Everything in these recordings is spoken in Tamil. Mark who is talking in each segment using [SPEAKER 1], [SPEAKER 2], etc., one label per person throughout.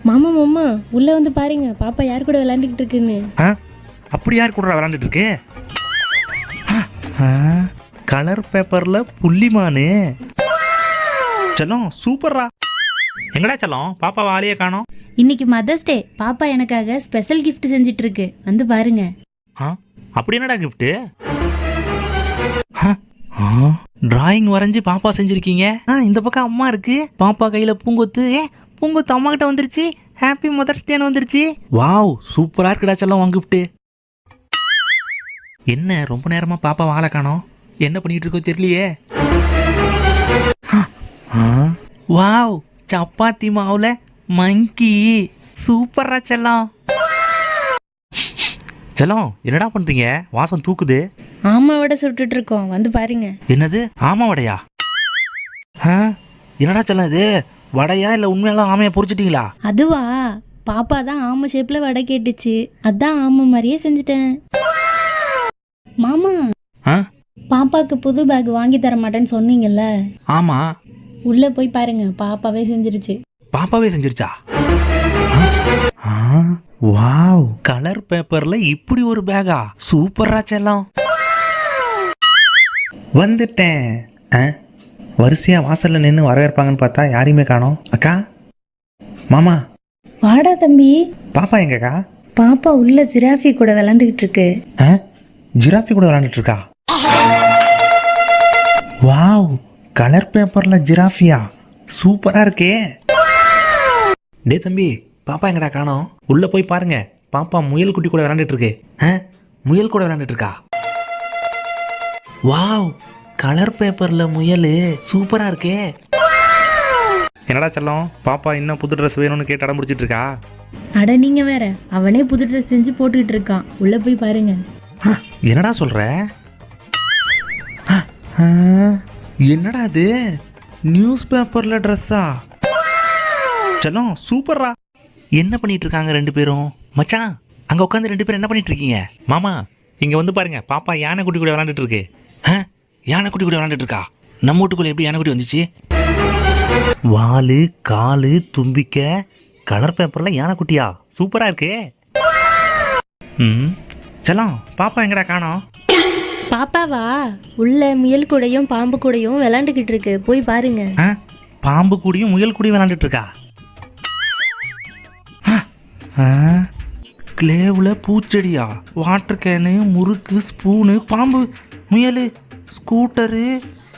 [SPEAKER 1] மாமா மாமா உள்ள வந்து பாருங்க பாப்பா யார் கூட விளையாண்டுக்கிட்டு இருக்குன்னு.
[SPEAKER 2] அப்படி யார் கூட விளையாண்டுட்டு இருக்கு? கலர் பேப்பர்ல புள்ளிமானு. செல்லம் சூப்பர்ரா. எங்கடா செல்லம் பாப்பா வாலியே காணோம்?
[SPEAKER 1] இன்னைக்கு மதர்ஸ் டே, பாப்பா எனக்காக ஸ்பெஷல் கிஃப்ட் செஞ்சிட்டு இருக்கு, வந்து பாருங்க.
[SPEAKER 2] அப்படி என்னடா கிஃப்ட்? டிராயிங் வரைஞ்சி பாப்பா செஞ்சிருக்கீங்க. இந்த பக்கம் அம்மா இருக்கு, பாப்பா கையில பூங்கொத்து. பூங்கொத்து அம்மா கிட்ட வந்துருச்சு. ஹாப்பி மதர்ஸ் டேன்னு வந்துருச்சு. வாவ் சூப்பரா இருக்குடா செல்லம் உன் கிஃப்ட். என்ன ரொம்ப நேரமா பாப்பா வாழை காணோம், என்ன பண்ணிட்டு இருக்கோ தெரியலையே. வாவ் சப்பாத்தி மாவுல மங்கி. சூப்பரா செல்லம். செல்லம் என்னடா பண்றீங்க? வாசம் தூக்குது.
[SPEAKER 1] ஆமா வடை சுட்டுட்டு இருக்கோம், வந்து பாருங்க.
[SPEAKER 2] என்னது ஆமா வடையா? என்னடா செல்லம் இது வடையா இல்ல உண்மையெல்லாம் ஆமையா பொரிச்சிட்டீங்களா?
[SPEAKER 1] அதுவா, பாப்பா தான் ஆமை ஷேப்ல வடை கேட்டுச்சு, அதான் ஆமை மாதிரியே செஞ்சுட்டேன். மாமா பாப்பாக்கு புது பேக் வாங்கி தர மாட்டேன்னு சொன்னீங்கல்ல?
[SPEAKER 2] ஆமா.
[SPEAKER 1] உள்ள போய் பாருங்க, பாப்பாவே செஞ்சிருச்சு.
[SPEAKER 2] பாப்பாவே செஞ்சிருச்சா? வாவ் கலர் பேப்பர்ல இப்படி ஒரு பேகா? சூப்பரா செல்லம்.
[SPEAKER 3] வந்துட்டேன். வரிசையா வாசல்ல நின்று வரவேற்பாங்கன்னு பார்த்தா யாரையுமே காணோம். அக்கா மாமா
[SPEAKER 1] வாடா தம்பி.
[SPEAKER 3] பாப்பா எங்கக்கா?
[SPEAKER 1] பாப்பா உள்ள ஜிராஃபி கூட விளையாண்டுகிட்டு இருக்கு.
[SPEAKER 3] ஜிராஃபி கூட விளையாண்டுட்டு இருக்கா? வாவ் கலர் பேப்பர்ல ஜிராஃபியா? சூப்பரா இருக்கே.
[SPEAKER 2] டே தம்பி பாப்பா எங்கடா காணோம்? உள்ள போய் பாருங்க, பாப்பா முயல் குட்டி கூட விளையாண்டுட்டு இருக்கு. முயல் கூட விளையாண்டுட்டு இருக்கா? வாவ் கலர் பேப்பர்ல முயல். சூப்பரா இருக்கே. என்னடா செல்லம் பாப்பா இன்னும் புது ட்ரெஸ் வேணும்னு கேட்டு அடம் முடிச்சிட்டு இருக்கா?
[SPEAKER 1] அட நீங்க வேற, அவனே புது ட்ரெஸ் செஞ்சு போட்டுக்கிட்டு இருக்கான், உள்ள போய் பாருங்க.
[SPEAKER 2] என்னடா சொல்ற? என்னடா இது நியூஸ் பேப்பர்ல ட்ரெஸ்ஸா? செல்லம் சூப்பர்ரா. என்ன பண்ணிட்டு இருக்காங்க ரெண்டு பேரும்? மச்சான் அங்க உட்காந்து ரெண்டு பேரும் என்ன பண்ணிட்டு இருக்கீங்க? மாமா இங்க வந்து பாருங்க, பாப்பா யானை குட்டி கூட விளையாண்டுட்டு இருக்கு. யானை குட்டி கூட விளையாண்டுட்டு இருக்கா? நம்ம வீட்டுக்குள்ள எப்படி யானை குட்டி வந்துச்சு? வாலு காலு தும்பிக்க கலர் பேப்பர்ல யானை குட்டியா? சூப்பரா இருக்கு. செல்லம் பாப்பா எங்கடா காணோம்?
[SPEAKER 1] பாப்பாவா உள்ள முயல் கூடையும் பாம்பு கூடையும் விளையாண்டுகிட்டு இருக்கு, போய் பாருங்க.
[SPEAKER 2] பாம்பு கூடியும் முயல் கூடியும் விளையாண்டுட்டு இருக்கா? கிளேவ்ல பூச்செடியா? வாட்டர் கேனு முறுக்கு ஸ்பூனு பாம்பு முயல் ஸ்கூட்டரு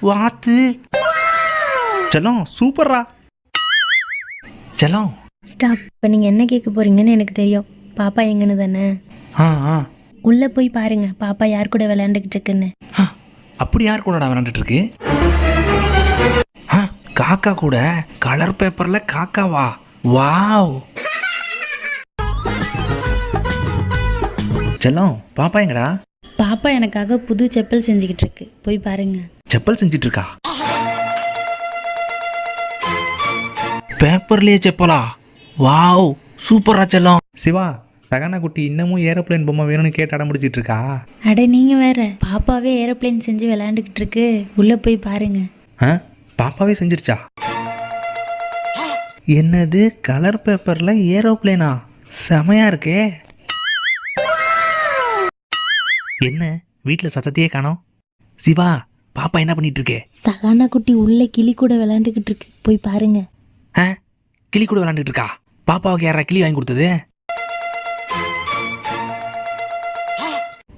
[SPEAKER 2] வாத்து. செல்லம் சூப்பர்ரா. செல்லம்
[SPEAKER 1] ஸ்டாப். இப்போ நீங்கள் என்ன கேட்க போறீங்கன்னு எனக்கு தெரியும். பாப்பா எங்கன்னு தானே? உள்ள போய் பாருங்க, பாப்பா யார் கூட விளையாண்டுக்கிட்டு இருக்குன்னு.
[SPEAKER 2] அப்படி யார் கூடடா விளையாண்டுட்டு இருக்கு? காக்கா கூட. கலர் பேப்பர்ல காக்காவா? வாவ். செல்லம் பாப்பா எங்கடா?
[SPEAKER 1] பாப்பா எனக்காக புது செப்பல் செஞ்சுக்கிட்டு இருக்கு, போய் பாருங்க.
[SPEAKER 2] செப்பல் செஞ்சிட்டு இருக்கா? பேப்பர்லயே செப்பலா? வாவ் சூப்பரா செல்லம். சிவா சகனா குட்டி இன்னமும் ஏரோப்ளேன் பொம்மை வேணும்னு கேட்டு அடம் முடிச்சிட்டு இருக்கா?
[SPEAKER 1] அட நீங்க வேற, பாப்பாவே ஏரோப்ளேன் செஞ்சு விளையாண்டுக்கிட்டு இருக்கு, உள்ள போய் பாருங்க.
[SPEAKER 2] பாப்பாவே செஞ்சிருச்சா? என்னது கலர் பேப்பர்ல ஏரோப்ளேனா? செமையா இருக்கே. என்ன வீட்டுல சத்தத்தையே காணோம்? சிவா பாப்பா என்ன பண்ணிட்டு இருக்கே?
[SPEAKER 1] சகானா குட்டி உள்ள கிளி கூட விளையாண்டுக்கிட்டு இருக்கு, போய் பாருங்க.
[SPEAKER 2] கிளி கூட விளையாண்டுட்டு இருக்கா? பாப்பாவுக்கு யாரா கிளி வாங்கி கொடுத்தது?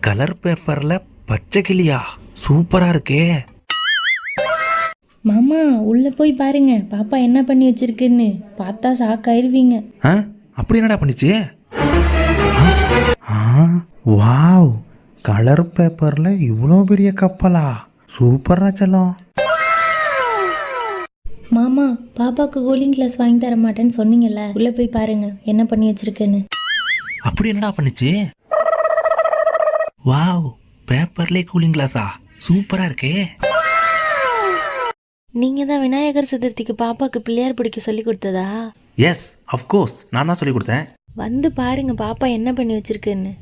[SPEAKER 2] கலர் பேப்பர்ல பச்சை கிளியா? சூப்பரா இருக்கே.
[SPEAKER 1] மாமா உள்ள போய் பாருங்க, பாப்பா என்ன பண்ணி வச்சிருக்குன்னு. பார்த்தா ஷாக் ஆயிருவீங்க.
[SPEAKER 2] அப்படி என்னடா பண்ணிச்சு? வாவ் கலர் பேப்பர்ல இவ்வளோ பெரிய கப்பலா? சூப்பரா செல்லம்.
[SPEAKER 1] மாமா பாப்பாக்கு கூலிங் கிளாஸ் வாங்கி தர மாட்டேன்னு சொன்னீங்கல்ல, உள்ள போய் பாருங்க என்ன பண்ணி வச்சிருக்குன்னு.
[SPEAKER 2] அப்படி என்னடா பண்ணிச்சு? வாவ் பேப்பர்லே கூலிங் கிளாஸா? சூப்பரா இருக்கே.
[SPEAKER 1] நீங்க தான் விநாயகர் சதுர்த்திக்கு பாப்பாக்கு பிள்ளையார் பிடிக்க சொல்லி கொடுத்ததா?
[SPEAKER 2] எஸ் அஃப்கோர்ஸ் நான் தான் சொல்லி கொடுத்தேன்.
[SPEAKER 1] வந்து பாருங்க பாப்பா என்ன பண்ணி வச்சிருக்குன்னு.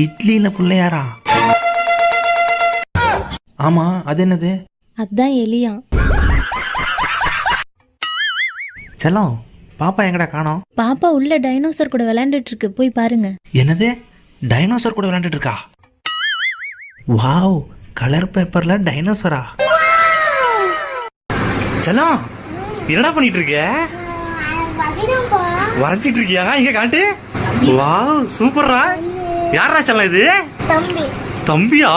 [SPEAKER 2] இட்லியில பிள்ளையாரா? ஆமா அது என்னது?
[SPEAKER 1] அதான் எலியா.
[SPEAKER 2] செல்லம் பாப்பா எங்கடா காணோம்?
[SPEAKER 1] பாப்பா உள்ள டைனோசர் கூட விளையாண்டுட்டு இருக்கு, போய் பாருங்க.
[SPEAKER 2] என்னது, டைனோசர் கூட விளையாண்டுட்டு இருக்கா? வாவ், கலர் பேப்பர்ல டைனோசரா? செல்லம் என்னடா பண்ணிட்டு இருக்க? வரைஞ்சிட்டு இருக்கியா? இங்க காட்டு. வாவ் சூப்பர்ரா. யாரா செல்லம் இது? தம்பியா?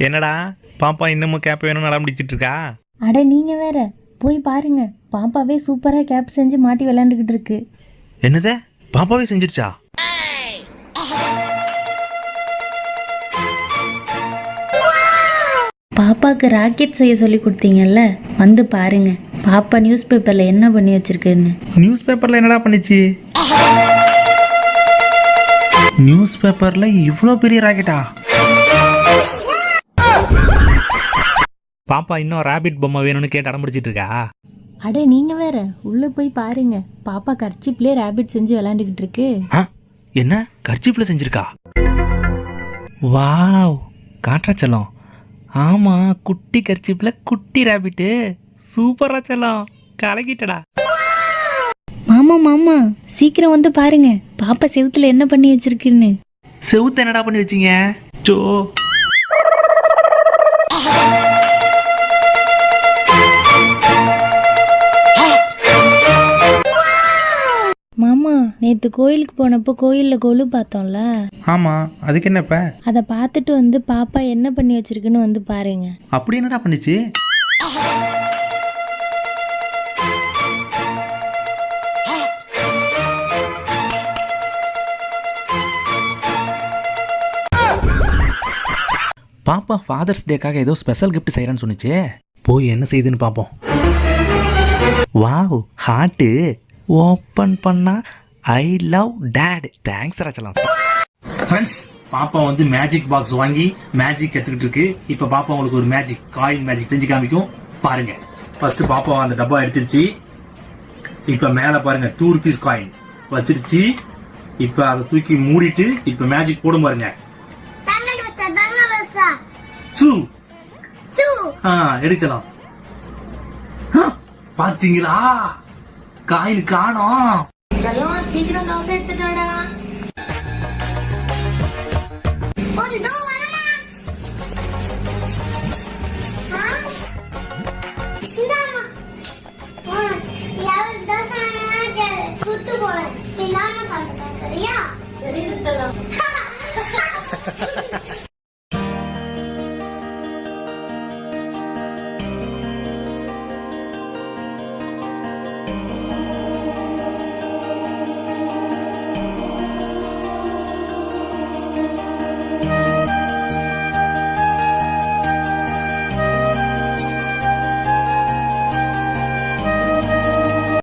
[SPEAKER 2] என்னடா பாப்பா இன்னமும் கேப் வேணும்னு நடம் பிடிச்சிட்டு இருக்கா?
[SPEAKER 1] அட நீங்க வேற, போய் பாருங்க. பாப்பாவே சூப்பரா கேப் செஞ்சு மாட்டி விளையாண்டுக்கிட்டு இருக்கு.
[SPEAKER 2] என்னது, பாப்பாவே செஞ்சிருச்சா?
[SPEAKER 1] பாப்பாக்கு ராக்கெட் செய்ய சொல்லி கொடுத்தீங்கல்ல, வந்து பாருங்க பாப்பா நியூஸ் பேப்பர்ல என்ன பண்ணி வச்சிருக்குன்னு.
[SPEAKER 2] நியூஸ் பேப்பர்ல என்னடா பண்ணிச்சு?
[SPEAKER 3] நியூஸ் பேப்பரில் இவ்வளோ பெரிய ராக்கெட்டா?
[SPEAKER 2] பாப்பா இன்னும் ராபிட் பொம்மை வேணும்னு கேட்டு அடம் பிடிச்சிட்டு இருக்கா?
[SPEAKER 1] அட நீங்க வேற, உள்ள போய் பாருங்க. பாப்பா கர்ச்சிப்லயே ராபிட் செஞ்சு விளையாண்டுக்கிட்டு இருக்கு.
[SPEAKER 2] என்ன கர்ச்சிப்ல செஞ்சிருக்கா? வாவ், காட்டுறா செல்லம். ஆமா, குட்டி கர்ச்சிப்ல குட்டி ராபிட்டு. சூப்பரா செல்லம், கலக்கிட்டடா.
[SPEAKER 1] மாமா மாமா சீக்கிரம் வந்து பாருங்க பாப்பா செவுத்துல என்ன பண்ணி வச்சிருக்குன்னு.
[SPEAKER 2] செவுத்து என்னடா பண்ணி வச்சீங்க? சோ
[SPEAKER 1] மாமா, நேத்து கோயிலுக்கு போனப்போ கோயில்ல கொலு பார்த்தோம்ல,
[SPEAKER 3] ஆமாம், அதுக்கு என்னப்ப?
[SPEAKER 1] அதை பார்த்துட்டு வந்து பாப்பா என்ன பண்ணி வச்சிருக்குன்னு வந்து பாருங்க.
[SPEAKER 3] அப்படி என்னடா பண்ணிச்சு?
[SPEAKER 2] பாப்பா ஃபாதர்ஸ் டேக்காக ஏதோ ஸ்பெஷல் கிஃப்ட் செய்யறேன்னு சொன்னிச்சு. போய் என்ன செய்யுதுன்னு பார்ப்போம். Wow, heart. ஓப்பன் பண்ணா ஐ லவ் டேட். தேங்க்ஸ் ராச்சலாம். ஃப்ரெண்ட்ஸ், பாப்பா வந்து மேஜிக் பாக்ஸ் வாங்கி மேஜிக் கற்றுக்கிட்டு இருக்கு. இப்போ பாப்பா உங்களுக்கு ஒரு மேஜிக் காயின் மேஜிக் செஞ்சு காமிக்கும் பாருங்க. ஃபர்ஸ்ட் பாப்பா அந்த டப்பா எடுத்துருச்சு. இப்போ மேலே பாருங்க 2 rupees காயின் வச்சிருச்சு. இப்போ அதை தூக்கி மூடிட்டு இப்போ மேஜிக் போடும் பாருங்க. எடுக்கலாம். பாத்தீங்களா, காயின் காணோம்.
[SPEAKER 1] சீக்கிரம் தோசை எடுத்துட்டோடா.